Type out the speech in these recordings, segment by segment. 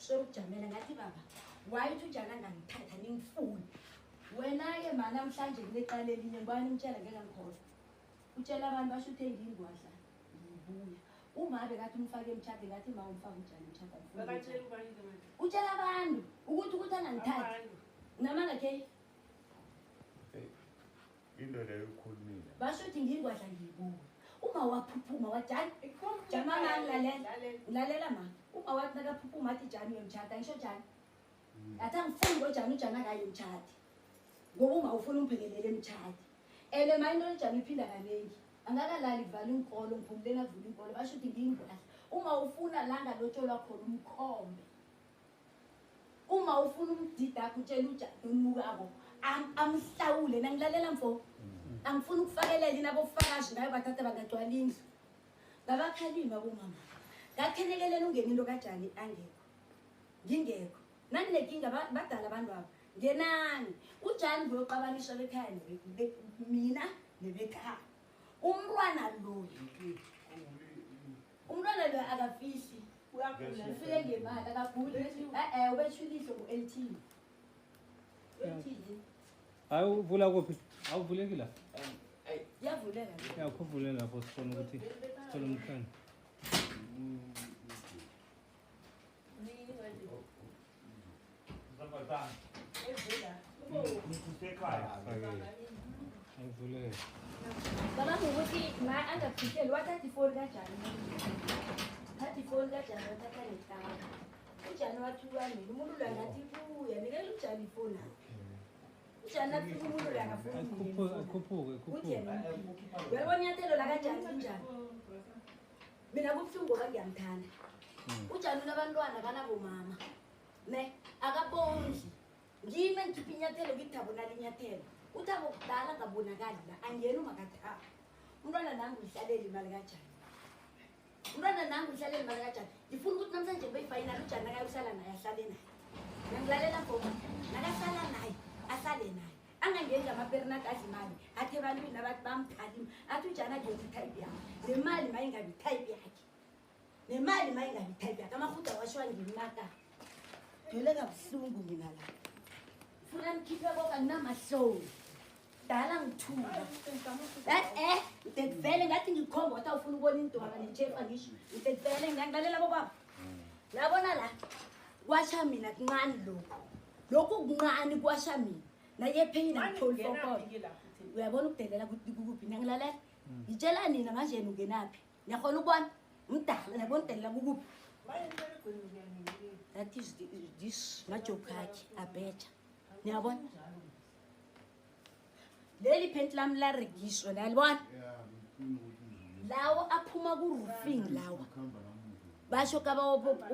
sokujamela ngathi baba wayithi ujana ngangithatha ningifuni wena-ke ma namhlanje kuneqala elinye ngibani umtshela ngeke ngikhohlwa utshela abantu basho uthe ngingwadla ngibuya uma bekathi umfake emtshade ngathi ma umfake ujana emtshade utshela abantu ukuthi angangithathi namangakhe into leyo ukhulumile basho uthi ngingwadla ngibuya uma waphuphuma wajani jama ngilalela ma uma wathi nakaphuphuma athi jani uyomtshada ngisho jani athi angifuni ngojani ujani akayomtshadi ngoba uma ufuna umphekelele emtshadi ele ma into ejani iphinda kaningi angakalali kuvala inkolo ngiphumuleni akuvula inkolo basho uthi ngingwadla uma ufuna la ngalotsholwa khona umkhombe uma ufuna umdidakho utshela ujani umukabo amhlawule nangilalela mfo angifuni ukufakelela inabofakazi ngayo bathatha bangagcwala indlu ngabakhalima bomama ngakhenekelela ungena into kajani angekho ngingekho nanginenkinga badala abantu abo ngenani ujani ngoyoqabanisha bekhaya mina nebekhaya umntwana lo akafihli ufike ngemali akaguli ubetshulise ngu-LT hayi uvula kuphi awuvulekile yavuleka yakho vulela lapho sifona ukuthi sithole umhlanga ayivuleke cabanga ukuthi ma angaphisheli wathatha ifoni kajani thatha ifoni kajani wathatha nekama ujani wathi uwanile umuntu lo angathi buya nikela ujani ifoni ujani afika umuntu lo angafuni khuphuke uyabona inyathelo lakajani linjani mina kubuhlungu ngoba ngiyamthanda ujani unabantwana kanabomama ne akabondli ngime ngikhipha inyathelo ngithabo nalinyathelo uthabo kudala ngabonakali la angena umakathaba umntwana nangu uhlalele imali kajani ngifuna ukuthi namhlanje beyifayinali ujani nakayosala naye ahlale naye nangilalela ngoma nakasala naye ahlale naye angangeni ngamaperinati adla imali athi ebantwini abathi bamthalima athi ujani ajothi ithayipi yakhe nemali mayingabi ithayipi yakhe amahuda washiwa ngimnaka ngele kabuhlungu mina la funa nikhiphe koka nginamahloni dala ngithuba ngidekuvele ngathi ngikhomba wathi awufuna ukubona indoda nentshefa ngisho ngidekuvele ngiyangilalela bobaba labona la kwasha mina kuncane lokhu kuncane kwasha mina nayepheyina ngitholi fokolo uyabona ukudelela kukuphi ngiyangilalela ngitshela nina manje yena ungenaphi niyakhona ukubona umdala nabona udelela kukuphi that is this majokakhe abeja niyabona leli phenti lami laregiswa nalibona lawo aphuma ku-roofing lawa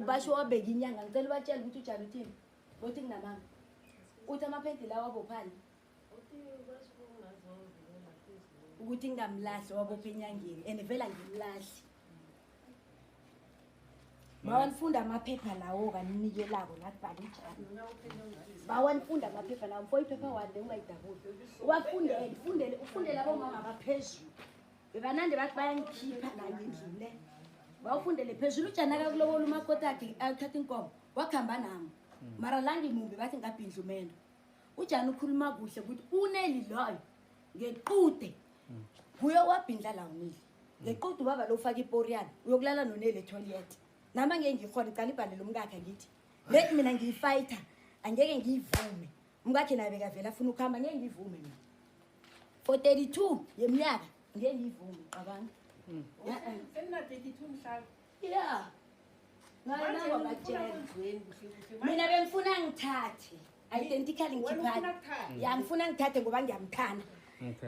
basho wabeka inyanga ngicela ubatshela ukuthi ujani uthini bothi nginamanga uthi amaphenti lawo abophani ukuthi ngingamlahli wabopha enyangeni and vela ngimlahli bawanifunda amaphepha lawo kaninikelako nakubhala ujani bawanifunda amaphepha lawo mfo iphepha wande ungayidabuli ufundele abomama abaphezulu bebanande bathi bayangikhipha kanye endlini le bawufundele phezulu ujani akakulobola umakoti akhe athatha inkomo wakuhamba nami mara langimumbi bathi ngabhindla umendo ujani ukhuluma kuhle ukuthi uneli loyo ngequde kuyo wabhindla la uneli ngequde ubaba lo ufaka iporiyana uyokulala noneli etoilet nama ngeke ngikhona icala ibhalele umkakhe ngithi let mina ngiyifighter angeke ngiyivume umkakhe naye bekavela afuna ukuhamba ngeke ngivume mina for 32 yeminyaka ngeke ngivume qabanga Sena 32 mhlaba. yeah ngana batshela mina bengifuna ngithathe identically ngikhipha ya ngifuna ngithathe ngoba ngiyamthanda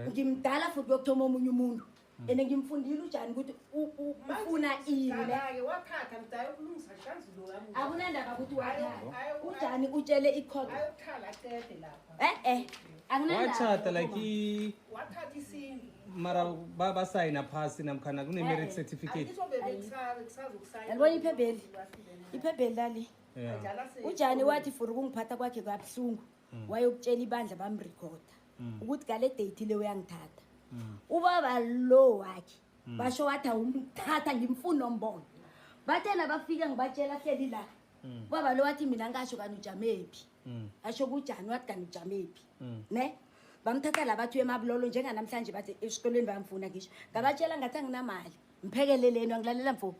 ngimdala futhi yokuthoma omunye umuntu ene ngimfundile ujani ukuthi ufuna ini ke wathatha mdala ukulungisa hlanzi lo yami akunandaba ukuthi wathatha ujani utshele ikhona ayokhala aqede lapha akunandaba wachata like wathatha isinto mara baba sayina phasi namkhana kune marriage certificate isobe kusazi ukusayina yalibona iphepheli lali ujani wathi for ukungiphatha kwakhe kabuhlungu wayokutshela ibandla bamrecorda ukuthi ngale date le uyangithatha ubaba lo wakhe basho wathi awumthatha ngimfuna nombono bathena bafika ngibatshela hleli la Baba lo wathi mina ngasho kani ujamephi. Asho kujani wathi kani ujamephi. Ne? Bamthatha labathu emabulolo njenga namhlanje bathi esikolweni bamfuna ngisho. Ngabatshela ngathi anginamali. Mphekeleleni angilalela mfo.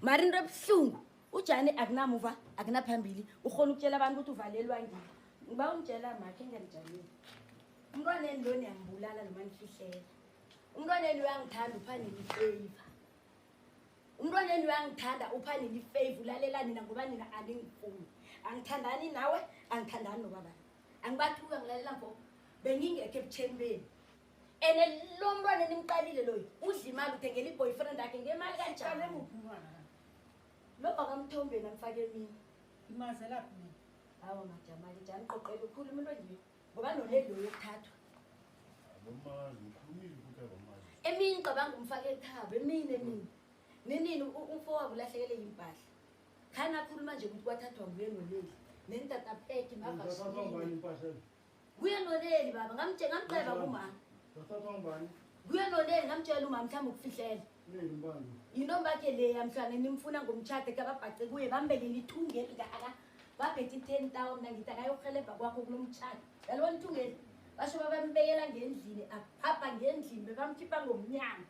Mari into ebuhlungu ujani akunamuva akunaphambili ukhona ukutshela abantu ukuthi uvalelwa ngini. Ngiba ungitshela makhe nganijamile. Umntwana endloni yambulala noma nifihlela. Umntwana eni uyangithanda uphani ifavor. Umntwana eni uyangithanda uphani ifavor ulalela nina ngoba nina aningifuni. Angithandani nawe angithandani nobaba. Angibathuka ngilalela mfo bengingekho ebuthembeni. Ene lo mntwana enimqalile loyo udla imali uthengela iboyfriend yakhe ngemali kanjani umntwana lo bakamthombeni amfake mina imazela phi hawo majamali njani qoqela ukhuluma into nje ngoba nolelo yokuthathwa Abomazi ukhulumile ukuthi abomazi. emini qabanga umfake ekhaba emini nini umfowabo lahlekele impahla khana akhuluma nje ukuthi kwathathwa nguye noleli nentata peki mavashini kuye noleli baba ngamcela kuma kuye noleli ngamtshela uma mhlawumbe ukufihlela into bakhe le yamhlanje nimfuna ngomtshade kababhace kuye bambekele ithungeli ngaka babhethi 10,000 ngithi akayohelebha kwakho kulomtshade yalona ithungeli basho babambekela ngendlini aphapha ngendlini bebamkhipha ngomnyango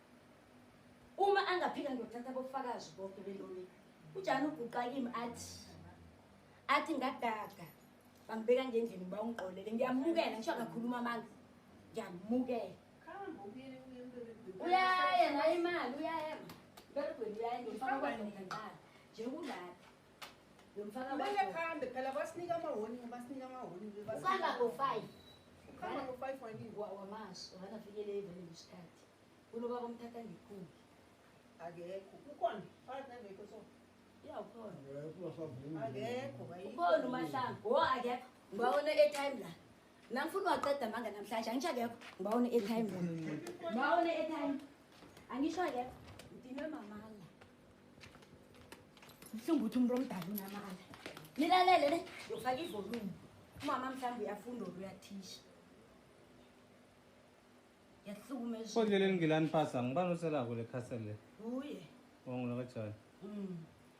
uma angaphika ngiyothatha bofakazi bonke beloni ujani uguqa kimi athi ngagaga bangibeka ngendlini ngiba ungiqolele ngiyamukela ngisho ngakhuluma amanga ngiyamukela uyaya nayo imali uyaya beregweni uyaya ngifaka kwangqala nje kulala ngimfaka kumele khambe phela basinika amahoni ukanga ngo5 ukhamba ngo5 wanini wamaso wanafikele evele ngesikhathi kunoba bomthatha ngikhulu akekho ukhona phakathi neveke so ukhona akekho ukhona umahlangu akekho ngibawona airtime la nangifuna waqeda manga namhlanje angisho akekho ngibawona airtime la ngibawona airtime angisho akekho ngidinwe mamala mhlawumbe uthi umuntu omdala unamala nilalele le yofaka ivolume umama mhlawumbe uyafunda uyathisha yahlukumeza kodleleni ngilani phasa ngibani uselako le castle le uye wangula kanjani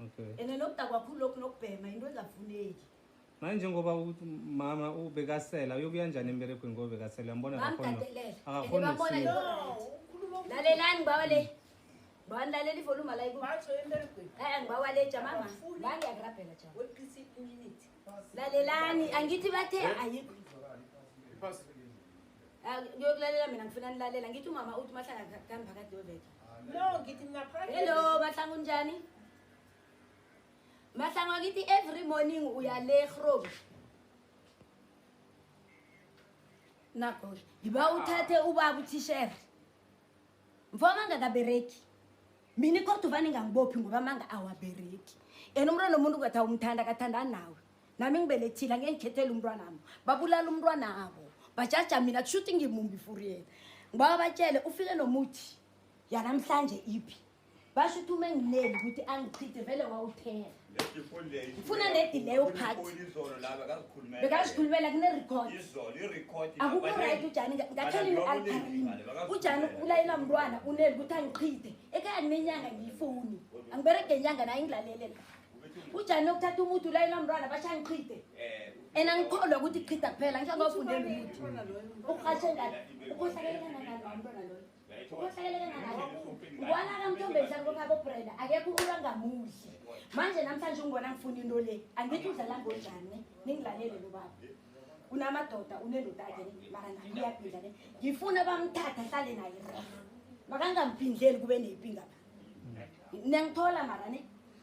okay ene nokudakwa kakhulu lokhu nokubhema into engafuneki manje ngoba mama ubekasela uyokuya kanjani emberegweni ngoba bekasela yambona akakhono lalelani ngibawa le lalela ivolume la batsho emberegweni ngibawa le jamama la ngiyakurabhela jama weqisa iminute lalelani angithi bathe ayikho ngiyokulalela mina ngifuna nilalela ngithi umama uthi mahlanga kamphakathi weveke no ngithi mina phakathi hello mahlanga unjani mahlanga ngithi every morning uyale khrobi nakho ngiba uthathe ubaba utisher mfoma ngakabereki mina kodwa vani ngangibophi ngoba manga awabereki ena umntwana nomuntu kwathi umthanda kathanda nawe nami ngibelethila ngengikhethela umntwana nami babulala umntwana abo bajaja mina kushuthi ngimumbi furiyena ngiba batshele ufike nomuthi yanamhlanje iphi basho ukuthi uma ngineli ukuthi angichithe vele wawuthela ufuna nedileyo uphathi bekazikhulumela kune-record akukho right ujani ngathela imi-altarini ujani ulayela mntwana uneli ukuthi angichithe ekhaya nginenyanga ngiyifuni angiberege nyanga naye ngilalelela ujani okuthatha umuthi ulayela mntwana basho angichithe and angikholwa ukuthi chitha kuphela ngisho ngofundela umuthi ukurhashe ngani ukhohlakelekanangani wamntwana loyo ukhohlakelekanangani ngibona kamntombezana kokhabo-brenda akekho ulangamuhle manje namhlanje ungibona ngifuna into le angithi udlala ngonjani ningilalele lobaba unamadoda unendoda akhe mara nami uyaphinda le ngifuna bamthatha ahlale naye makangamphindleli kube nepi ngapha niyangithola mara ne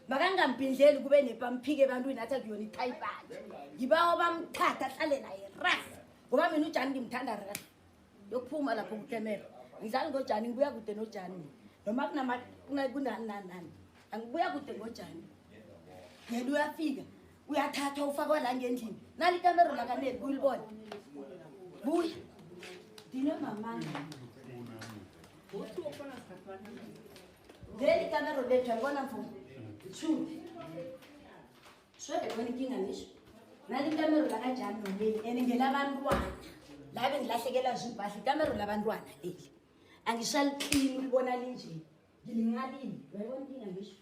makangamphindleli kube nepi amphike ebantwini athi akuyona ithayipakhe ngibawa bamthatha ahlale naye ras ngoba mina ujani ngimthanda ras yokuphuma lapho kutemera ngidlali ngojani ngibuya kude nojani noma kunanani angibuya kude ngojani yena uyafika uyathathwa ufakwa la ngendlini nali ikamero lakaneli kuyilibona buya dine mamanga leli kamero lethu alibona mfumo shuti swede kweni inkinga ngisho nali ikamero lakajani noleli and ngelabantwana la bengilahlekela zimpahla ikamero labantwana leli angisaliqini ulibona linje ngilingalini uyayibona inkinga ngisho